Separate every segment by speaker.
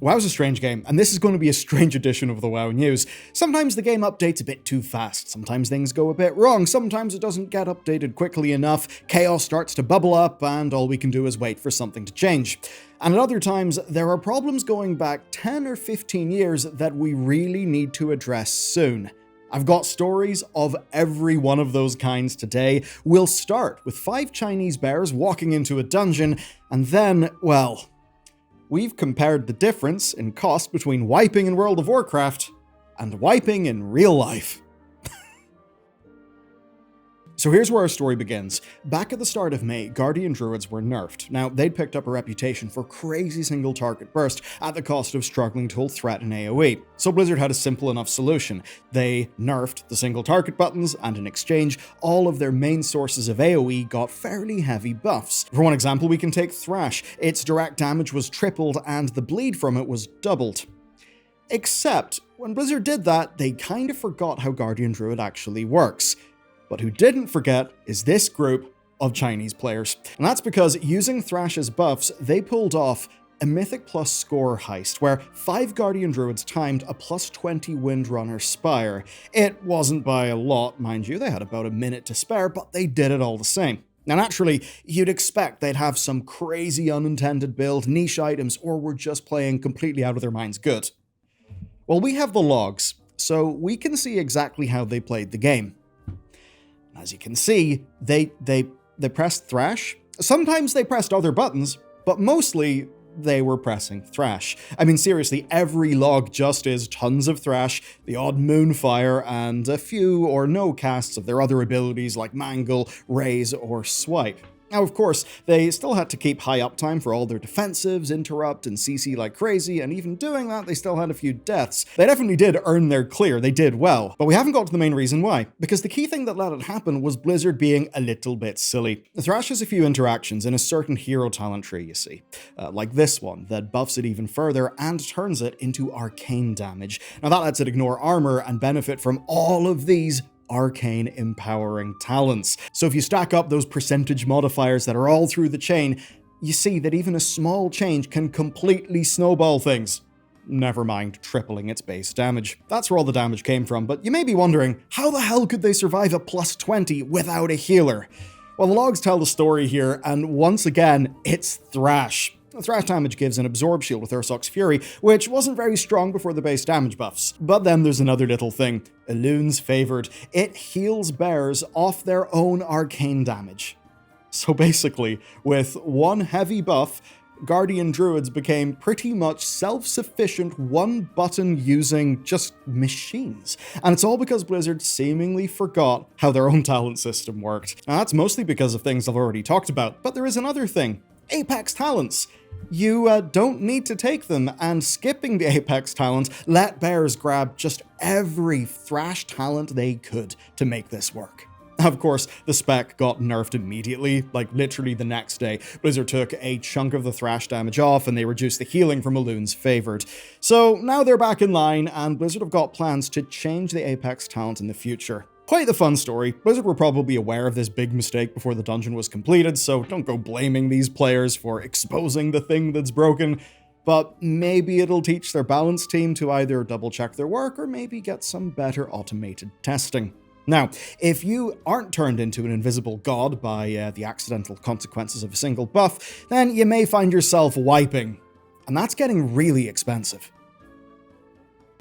Speaker 1: WoW's a strange game, and this is going to be a strange edition of the WoW news. Sometimes the game updates a bit too fast, sometimes things go a bit wrong, sometimes it doesn't get updated quickly enough, chaos starts to bubble up, and all we can do is wait for something to change. And at other times, there are problems going back 10 or 15 years that we really need to address soon. I've got stories of every one of those kinds today. We'll start with 5 Chinese bears walking into a dungeon, and then, well, we've compared the difference in cost between wiping in World of Warcraft and wiping in real life. So here's where our story begins. Back at the start of May, Guardian Druids were nerfed. Now, they'd picked up a reputation for crazy single target burst at the cost of struggling to hold threat in AoE. So Blizzard had a simple enough solution. They nerfed the single target buttons, and in exchange, all of their main sources of AoE got fairly heavy buffs. For one example, we can take Thrash. Its direct damage was tripled, and the bleed from it was doubled. Except, when Blizzard did that, they kind of forgot how Guardian Druid actually works. But who didn't forget is this group of Chinese players. And that's because using Thrash's buffs, they pulled off a Mythic Plus score heist, where 5 Guardian Druids timed a +20 Windrunner Spire. It wasn't by a lot, mind you, they had about a minute to spare, but they did it all the same. Now naturally, you'd expect they'd have some crazy unintended build, niche items, or were just playing completely out of their minds good. Well, we have the logs, so we can see exactly how they played the game. As you can see, they pressed Thrash. Sometimes they pressed other buttons, but mostly they were pressing Thrash. I mean, seriously, every log just is tons of Thrash, the odd Moonfire, and a few or no casts of their other abilities like Mangle, Raise, or Swipe. Now, of course, they still had to keep high uptime for all their defensives, interrupt, and CC like crazy, and even doing that, they still had a few deaths. They definitely did earn their clear, they did well. But we haven't got to the main reason why, because the key thing that let it happen was Blizzard being a little bit silly. Thrash has a few interactions in a certain hero talent tree, you see. Like this one, that buffs it even further and turns it into arcane damage. Now that lets it ignore armor and benefit from all of these arcane empowering talents. So if you stack up those percentage modifiers that are all through the chain, you see that even a small change can completely snowball things. Never mind tripling its base damage. That's where all the damage came from, but you may be wondering, how the hell could they survive a +20 without a healer? Well, the logs tell the story here, and once again, it's Thrash. Thrash damage gives an Absorb Shield with Ursoc's Fury, which wasn't very strong before the base damage buffs. But then there's another little thing. Elun's Favored. It heals bears off their own arcane damage. So basically, with one heavy buff, Guardian Druids became pretty much self-sufficient one-button using just machines. And it's all because Blizzard seemingly forgot how their own talent system worked. Now, that's mostly because of things I've already talked about, but there is another thing. Apex talents. You don't need to take them, and skipping the Apex talent let bears grab just every Thrash talent they could to make this work. Of course, the spec got nerfed immediately, like literally the next day. Blizzard took a chunk of the Thrash damage off, and they reduced the healing from Elun's Favored. So now they're back in line, and Blizzard have got plans to change the Apex talent in the future. Quite the fun story. Blizzard were probably aware of this big mistake before the dungeon was completed, so don't go blaming these players for exposing the thing that's broken. But maybe it'll teach their balance team to either double check their work or maybe get some better automated testing. Now, if you aren't turned into an invisible god by the accidental consequences of a single buff, then you may find yourself wiping. And that's getting really expensive.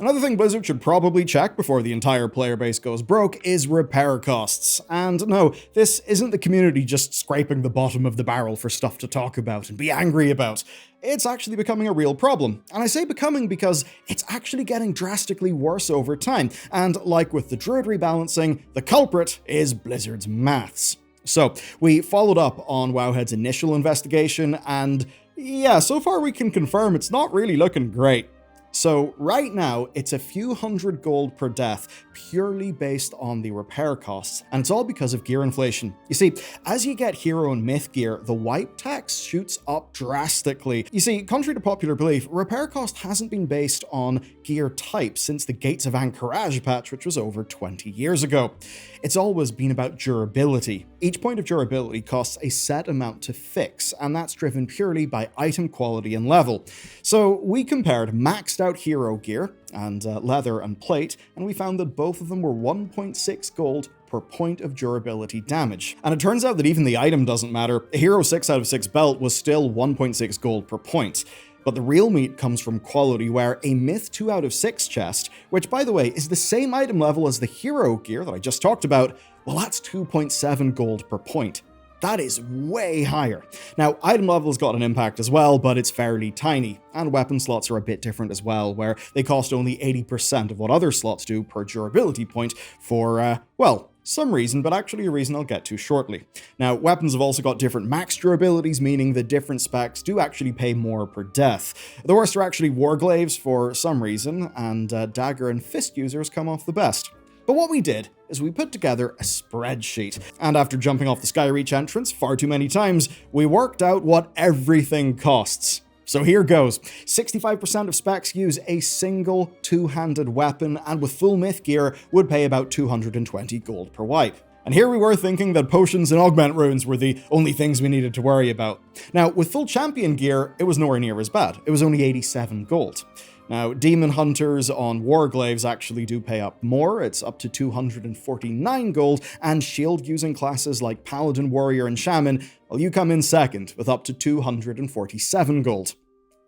Speaker 1: Another thing Blizzard should probably check before the entire player base goes broke is repair costs. And no, this isn't the community just scraping the bottom of the barrel for stuff to talk about and be angry about. It's actually becoming a real problem. And I say becoming because it's actually getting drastically worse over time. And like with the Druid rebalancing, the culprit is Blizzard's maths. So we followed up on Wowhead's initial investigation, and yeah, so far we can confirm it's not really looking great. So right now, it's a few hundred gold per death, purely based on the repair costs, and it's all because of gear inflation. You see, as you get hero and myth gear, the wipe tax shoots up drastically. You see, contrary to popular belief, repair cost hasn't been based on gear type since the Gates of Anchorage patch, which was over 20 years ago. It's always been about durability. Each point of durability costs a set amount to fix, and that's driven purely by item quality and level. So we compared maxed out hero gear and leather and plate, and we found that both of them were 1.6 gold per point of durability damage. And it turns out that even the item doesn't matter. A hero 6 out of 6 belt was still 1.6 gold per point. But the real meat comes from quality, where a Myth 2 out of 6 chest, which by the way is the same item level as the hero gear that I just talked about, well, that's 2.7 gold per point. That is way higher. Now, item level's got an impact as well, but it's fairly tiny, and weapon slots are a bit different as well, where they cost only 80% of what other slots do per durability point for, well, some reason, but actually a reason I'll get to shortly. Now, weapons have also got different max durabilities, meaning the different specs do actually pay more per death. The worst are actually warglaives for some reason, and dagger and fist users come off the best. But what we did is we put together a spreadsheet, and after jumping off the Skyreach entrance far too many times, we worked out what everything costs. So here goes. 65% of specs use a single two-handed weapon, and with full myth gear would pay about 220 gold per wipe. And here we were thinking that potions and augment runes were the only things we needed to worry about. Now, with full champion gear, it was nowhere near as bad. It was only 87 gold. Now, demon hunters on warglaives actually do pay up more. It's up to 249 gold, and shield-using classes like paladin, warrior, and shaman, well, you come in second with up to 247 gold.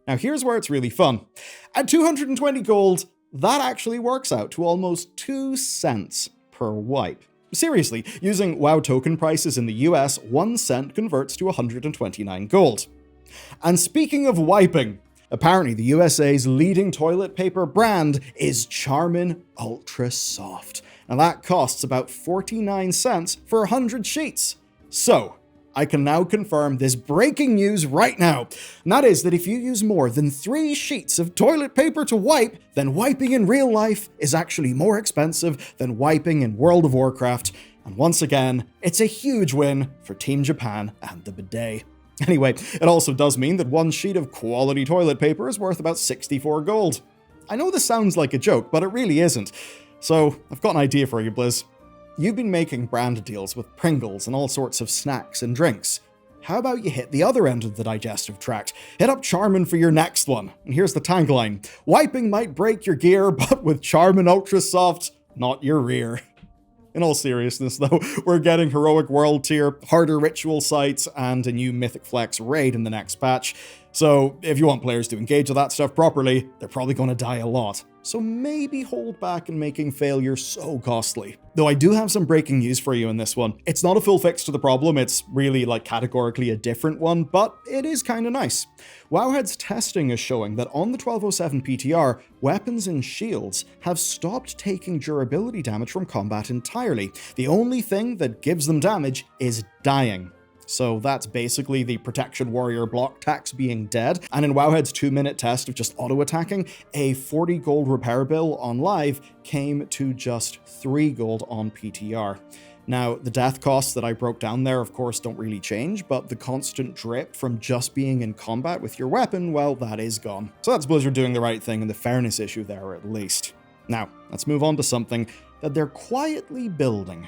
Speaker 1: Now, here's where it's really fun. At 220 gold, that actually works out to almost 2 cents per wipe. Seriously, using WoW token prices in the US, 1 cent converts to 129 gold. And speaking of wiping, apparently the USA's leading toilet paper brand is Charmin Ultra Soft. Now that costs about 49 cents for 100 sheets. So, I can now confirm this breaking news right now, and that is that if you use more than 3 sheets of toilet paper to wipe, then wiping in real life is actually more expensive than wiping in World of Warcraft, and once again, it's a huge win for Team Japan and the bidet. Anyway, it also does mean that 1 sheet of quality toilet paper is worth about 64 gold. I know this sounds like a joke, but it really isn't. So, I've got an idea for you, Blizz. You've been making brand deals with Pringles and all sorts of snacks and drinks. How about you hit the other end of the digestive tract? Hit up Charmin for your next one. And here's the tagline. Wiping might break your gear, but with Charmin Ultra Soft, not your rear. In all seriousness, though, we're getting Heroic World Tier, harder ritual sites, and a new Mythic Flex raid in the next patch. So, if you want players to engage with that stuff properly, they're probably going to die a lot. So maybe hold back in making failure so costly. Though I do have some breaking news for you in this one. It's not a full fix to the problem, it's really categorically a different one, but it is kinda nice. Wowhead's testing is showing that on the 1207 PTR, weapons and shields have stopped taking durability damage from combat entirely. The only thing that gives them damage is dying. So that's basically the protection warrior block tax being dead, and in Wowhead's 2-minute test of just auto-attacking, a 40 gold repair bill on live came to just 3 gold on PTR. Now, the death costs that I broke down there, of course, don't really change, but the constant drip from just being in combat with your weapon, well, that is gone. So that's Blizzard doing the right thing and the fairness issue there, at least. Now, let's move on to something that they're quietly building.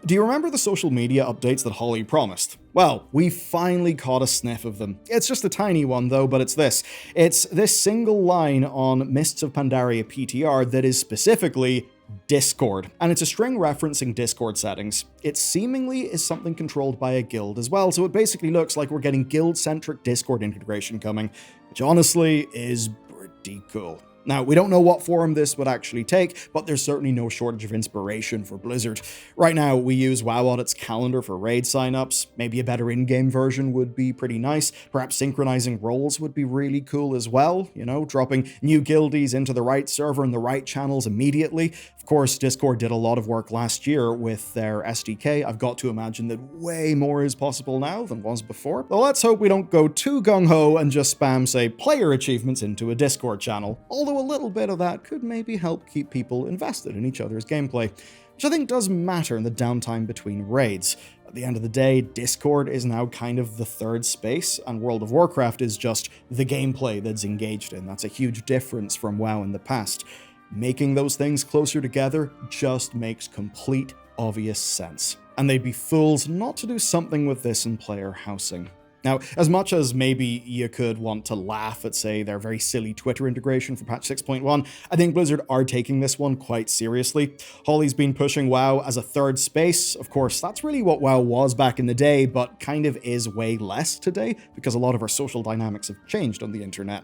Speaker 1: Do you remember the social media updates that Holly promised? Well, we finally caught a sniff of them. It's just a tiny one though, but it's this. It's this single line on Mists of Pandaria PTR that is specifically Discord, and it's a string referencing Discord settings. It seemingly is something controlled by a guild as well, so it basically looks like we're getting guild-centric Discord integration coming, which honestly is pretty cool. Now, we don't know what form this would actually take, but there's certainly no shortage of inspiration for Blizzard. Right now, we use WoW Audit's calendar for raid signups. Maybe a better in-game version would be pretty nice. Perhaps synchronizing roles would be really cool as well, you know, dropping new guildies into the right server and the right channels immediately. Of course, Discord did a lot of work last year with their SDK. I've got to imagine that way more is possible now than was before. But let's hope we don't go too gung-ho and just spam, say, player achievements into a Discord channel. Although a little bit of that could maybe help keep people invested in each other's gameplay, which I think does matter in the downtime between raids. At the end of the day, Discord is now kind of the third space, and World of Warcraft is just the gameplay that's engaged in. That's a huge difference from WoW in the past. Making those things closer together just makes complete, obvious sense. And they'd be fools not to do something with this in player housing. Now, as much as maybe you could want to laugh at, say, their very silly Twitter integration for patch 6.1, I think Blizzard are taking this one quite seriously. Holly's been pushing WoW as a third space. Of course, that's really what WoW was back in the day, but kind of is way less today because a lot of our social dynamics have changed on the internet.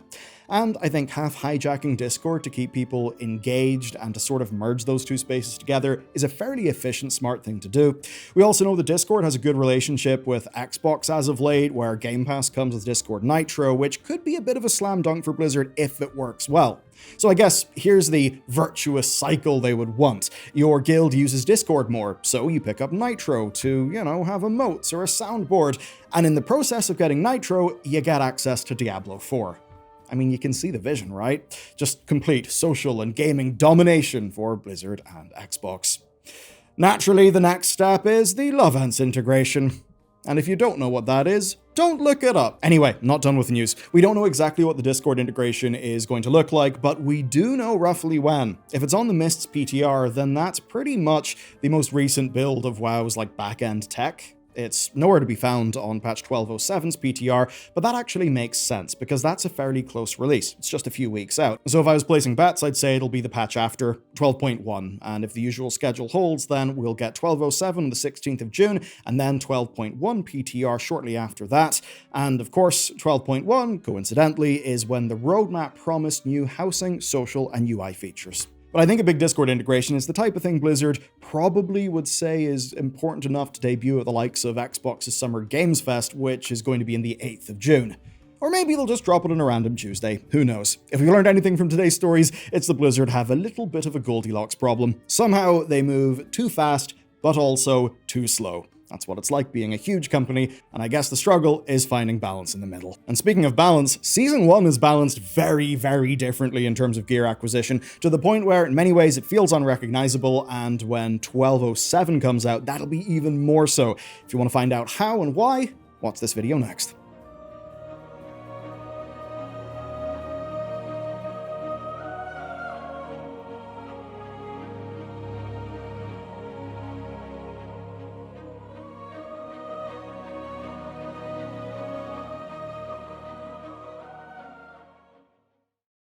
Speaker 1: And I think half hijacking Discord to keep people engaged and to sort of merge those two spaces together is a fairly efficient, smart thing to do. We also know that Discord has a good relationship with Xbox as of late, where Game Pass comes with Discord Nitro, which could be a bit of a slam dunk for Blizzard if it works well. So I guess here's the virtuous cycle they would want. Your guild uses Discord more, so you pick up Nitro to, you know, have emotes or a soundboard, and in the process of getting Nitro, you get access to Diablo 4. I mean, you can see the vision, right? Just complete social and gaming domination for Blizzard and Xbox. Naturally, the next step is the Lovance integration. And if you don't know what that is, don't look it up. Anyway, not done with the news. We don't know exactly what the Discord integration is going to look like, but we do know roughly when. If it's on the Mists PTR, then that's pretty much the most recent build of WoW's back-end tech. It's nowhere to be found on patch 1207's PTR, but that actually makes sense because that's a fairly close release. It's just a few weeks out. So if I was placing bets, I'd say it'll be the patch after 12.1, and if the usual schedule holds, then we'll get 1207 on the 16th of June, and then 12.1 PTR shortly after that. And of course, 12.1, coincidentally, is when the roadmap promised new housing, social, and UI features. But I think a big Discord integration is the type of thing Blizzard probably would say is important enough to debut at the likes of Xbox's Summer Games Fest, which is going to be in the 8th of June. Or maybe they'll just drop it on a random Tuesday, who knows. If we learned anything from today's stories, it's that Blizzard have a little bit of a Goldilocks problem. Somehow they move too fast, but also too slow. That's what it's like being a huge company, and I guess the struggle is finding balance in the middle. And speaking of balance, Season 1 is balanced very, very differently in terms of gear acquisition, to the point where in many ways it feels unrecognizable, and when 1207 comes out, that'll be even more so. If you want to find out how and why, watch this video next.